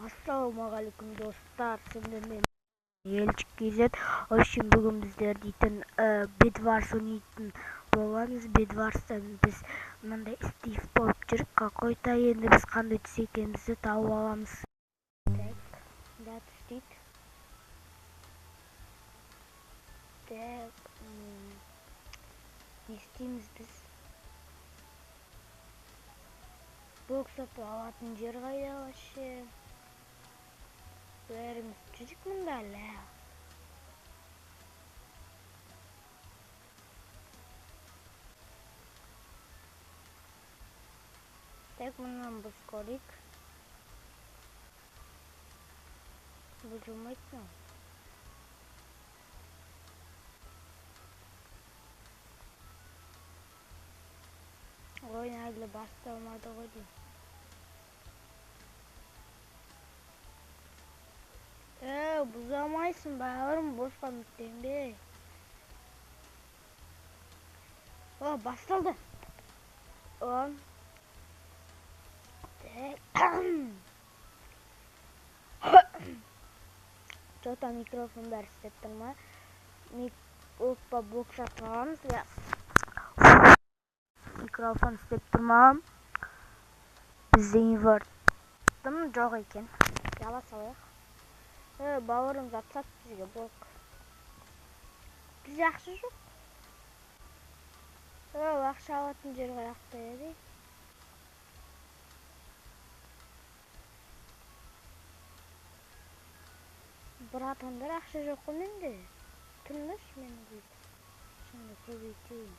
Ассалаумағалейкум достар, сіздер мен Елчик KZ. Общем, бүгін біздер дейтін Bedwars ойнайтын боламыз. Bedwars'та біз мынандай Стив болып жүріп, какой-то енді біз қандай түс екенімізді тауып аламыз. Так, да, түс дейді. Так, не істейміз біз? Боксапты алатын жер қайда вообще? Бәріміз жүрік мұнда әлі. Так, мұнан біз көрейік. Бұл жұмайды ма? Ойын әлі басталмады ғой дейм. Бұзамайсың бауырым, босқа мүттенбе. Басталды. Жота микрофон бәрі істеп тұрма. Опа, бокс атыламыз. Микрофон істеп тұрма. Бізде инверттім жоқ екен. Ала салайық. Бауырым жатсат бізге блок. Бізде ақша жоқ. Ақша алатын жер қаяқта еді. Братандар, ақша жоқ қой менде. Тыныш мен дейді. Шынды көбейтейін.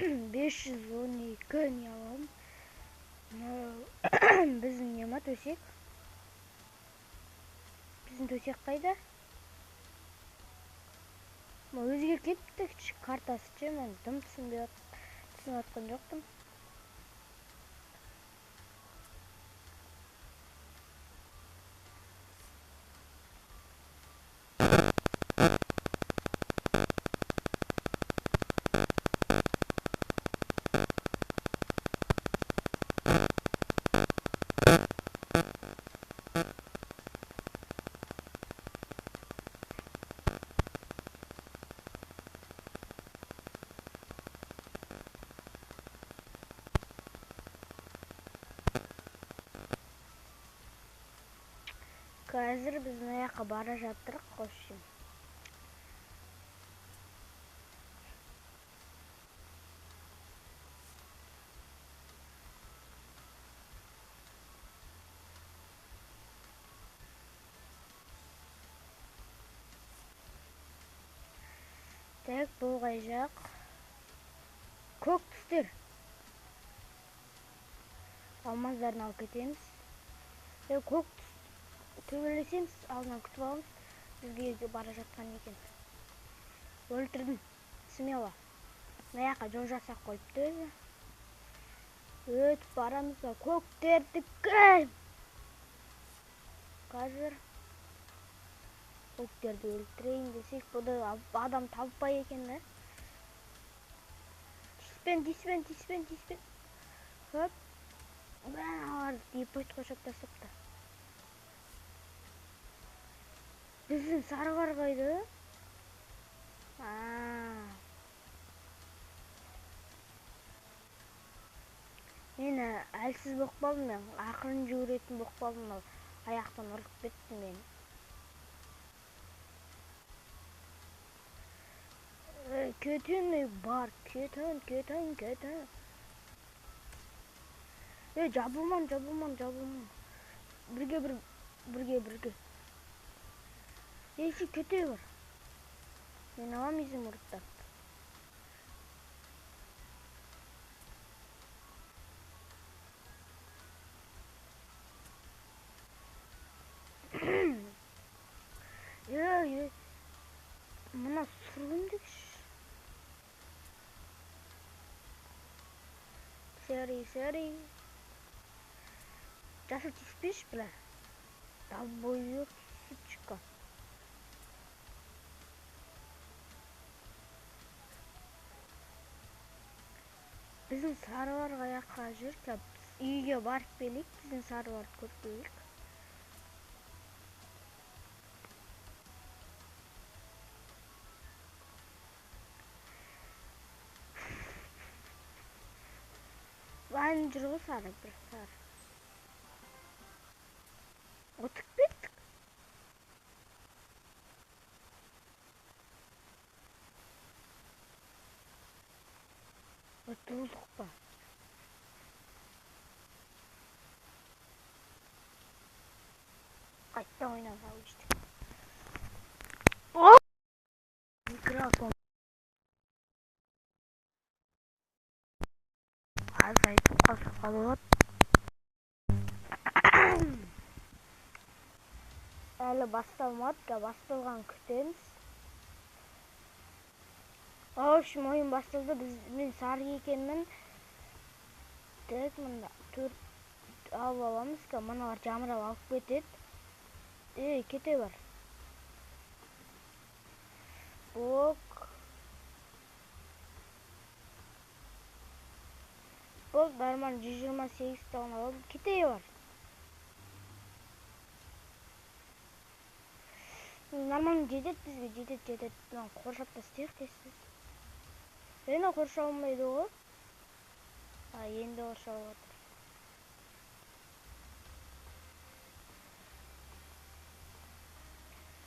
$512 не аламын. Біздің нема төсек? Біздің төсек қайда? Өзгер кетті картасы ше, мен дым түсініп атқан жоқтым. Қазір біз мына жаққа бара жаттырық қошым. Так, бұл қай жақ? Көк түстер. Алмаздарын алып кетеміз. Көк түс төбелесеміз, алдынан күтіп аламыз. Бізге бара жатқан екен. Өлтірдім. Смело. Мына жаққа жол жасап қойыпты өзі. Өтіп барамыз ба? Көктердікі. Қазір көктерді өлтірейін десек, бұда адам таппай екен, да? Тиспен. Хөп. Аларды дейіп өт қошап тастапты. Біздің сарғар қайда? Мен әлсіз боқ балым, мен ақырын жүгіретін боқ балым, аяқтан ұрып кеттім мен. Кетен бар, кетен. Жабылман. Бірге. Есі көте бар. Мен алам езім ұрттап. Мұна сұрым дегіш. сери. Жасыл түспеш біле. Долбоёб сучка. Біздің сарывар қаяққа жүр. Үйге барып келейік, біздің сарыварды көріп келейік. Aynı жүр ғой сары, бір сары. Отып кеттік. Отылдық па? Қайтта ойнап алышты. Микрофон. Азайтып қалса қалуат. Әлі басталмады, басталған күтеміз. Общем, ойын басталды. Мен сары екенмін. Тек мында 4 алып аламыз. Мыналар жамырап алып кетеді. Кете бар. Бок. Бол, дарман 128 тағын алып. Кете бар. Нормально жетет бізге, жетет. Мен қоршап тастайық тезсіз. Енді қоршап алмайды ғой. Енді қоршап отыр.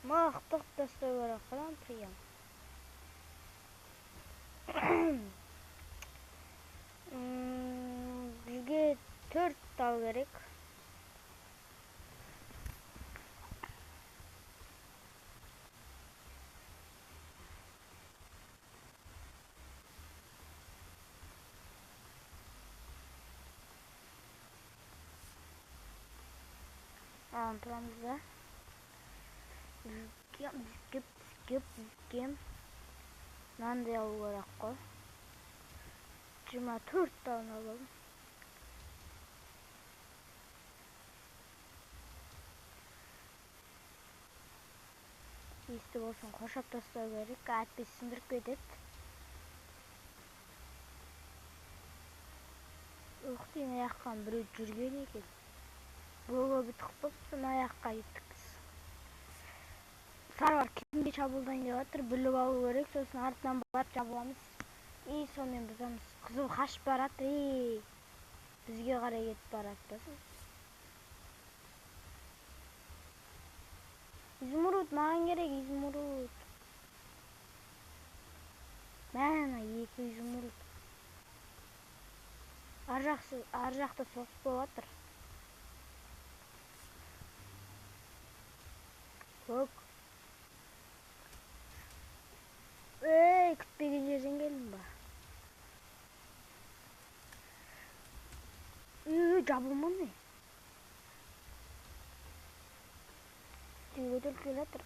Мақтық тастай керек қылам прием. Бізге 4 тал керек. Тұрамыз да. Бізге мынандай алу керек қой. 24 тал аламын. Есті болсын, қоршап тастау керек. Әтпес сындырып кетеді. Өқтен аяққан біреу жүрген екен. Бұлға бітік болсын, аяққа еттік. Сарвар кімге шабылдайын деп жатыр, біліп алу керек, сосын артынан барып шабыламыз. Сонымен бұзамыз. Қызыл қашып баратыр. Бізге қарай кетіп баратпасын. Изумруд, маған керек изумруд. Мәна 2 изумруд. Ар жақта соғыс болып жатыр. Көк. Күтпеген жерден келдім ба? Жабылма не? Көтел келе жатыр.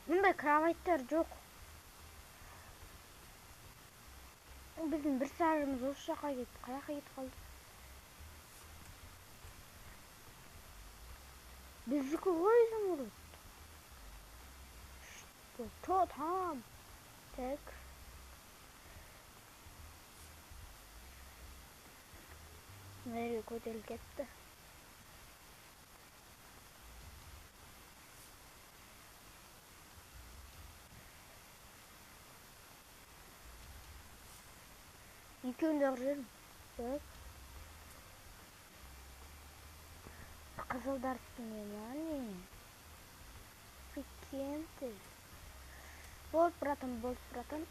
Мұндай кроваттар жоқ. Біздің бір сарымыз осы жаққа кетті. Қаяққа кетіп қалды? Біздікі ғой изумруд. Что там? Так. Nereye көтел кетті? Екеуінде жүрмін. Так. Қызылдар үстіне не? Прикиньте. Болды, братан.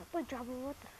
Апа жабылып отыр.